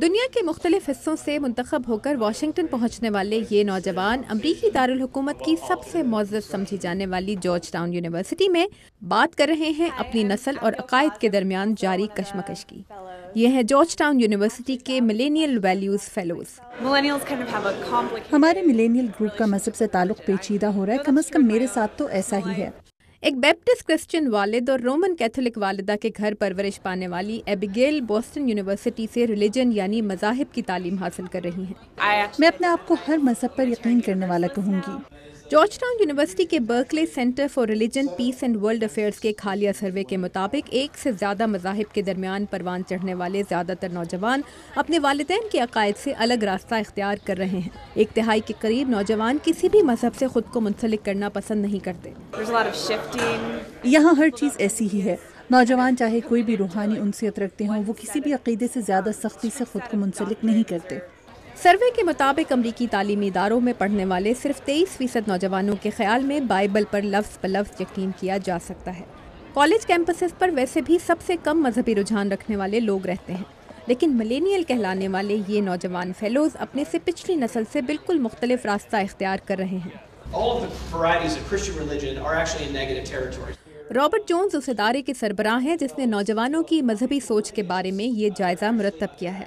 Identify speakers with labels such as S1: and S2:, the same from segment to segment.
S1: دنیا کے مختلف حصوں سے منتخب ہو کر واشنگٹن پہنچنے والے یہ نوجوان امریکی دارالحکومت کی سب سے معزز سمجھی جانے والی جارج ٹاؤن یونیورسٹی میں بات کر رہے ہیں اپنی نسل اور عقائد کے درمیان جاری کشمکش کی۔ یہ ہیں جارج ٹاؤن یونیورسٹی کے ملینیل ویلیوز فیلوز۔
S2: ہمارے ملینیل گروپ کا مذہب سے تعلق پیچیدہ ہو رہا ہے، کم از کم میرے ساتھ تو ایسا ہی ہے۔
S1: ایک بیپٹسٹ کرسچن والد اور رومن کیتھولک والدہ کے گھر پرورش پانے والی ایبیگیل بوسٹن یونیورسٹی سے ریلیجن یعنی مذاہب کی تعلیم حاصل کر رہی ہیں۔
S2: میں اپنے آپ کو ہر مذہب پر یقین کرنے والا کہوں گی۔
S1: جارج ٹاؤن یونیورسٹی کے Berkeley centre for religion, piece and world affairs کے حالیہ سروے کے مطابق 1 سے زیادہ مذاہب کے درمیان پروان چڑھنے والے زیادہ تر نوجوان اپنے والدین کے عقائد سے الگ راستہ اختیار کر رہے ہیں۔ 1/3 کے قریب نوجوان کسی بھی مذہب سے خود کو منسلک کرنا پسند نہیں کرتے۔
S2: یہاں ہر چیز ایسی ہی ہے، نوجوان چاہے کوئی بھی روحانی انسیت رکھتے ہوں، وہ کسی بھی عقیدے سے زیادہ سختی سے خود کو منسلک نہیں کرتے۔
S1: سروے کے مطابق امریکی تعلیمی اداروں میں پڑھنے والے صرف 23% نوجوانوں کے خیال میں بائبل پر لفظ بلفظ یقین کیا جا سکتا ہے۔ کالج کیمپسز پر ویسے بھی سب سے کم مذہبی رجحان رکھنے والے لوگ رہتے ہیں، لیکن ملینیل کہلانے والے یہ نوجوان فیلوز اپنے سے پچھلی نسل سے بالکل مختلف راستہ اختیار کر رہے ہیں۔ رابرٹ جونز اس ادارے کے سربراہ ہیں جس نے نوجوانوں کی مذہبی سوچ کے بارے میں یہ جائزہ مرتب کیا ہے۔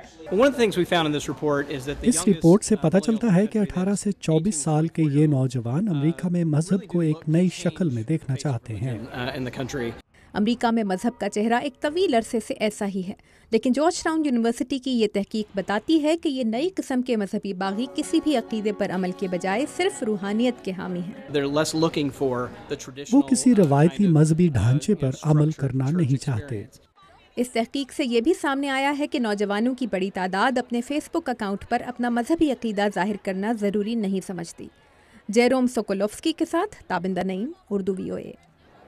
S3: اس رپورٹ سے پتہ چلتا ہے کہ 18 سے 24 سال کے یہ نوجوان امریکہ میں مذہب کو ایک نئی شکل میں دیکھنا چاہتے ہیں۔
S1: امریکہ میں مذہب کا چہرہ ایک طویل عرصے سے ایسا ہی ہے، لیکن جارج ٹاؤن یونیورسٹی کی یہ تحقیق بتاتی ہے کہ یہ نئی قسم کے مذہبی باغی کسی بھی عقیدے پر عمل کے بجائے صرف روحانیت کے حامی ہیں۔
S3: وہ کسی روایتی مذہبی ڈھانچے پر عمل کرنا نہیں چاہتے۔
S1: اس تحقیق سے یہ بھی سامنے آیا ہے کہ نوجوانوں کی بڑی تعداد اپنے فیس بک اکاؤنٹ پر اپنا مذہبی عقیدہ ظاہر کرنا ضروری نہیں سمجھتی۔ جیروم سوکولوفسکی کے ساتھ تابندہ نعیم، اردو VOA۔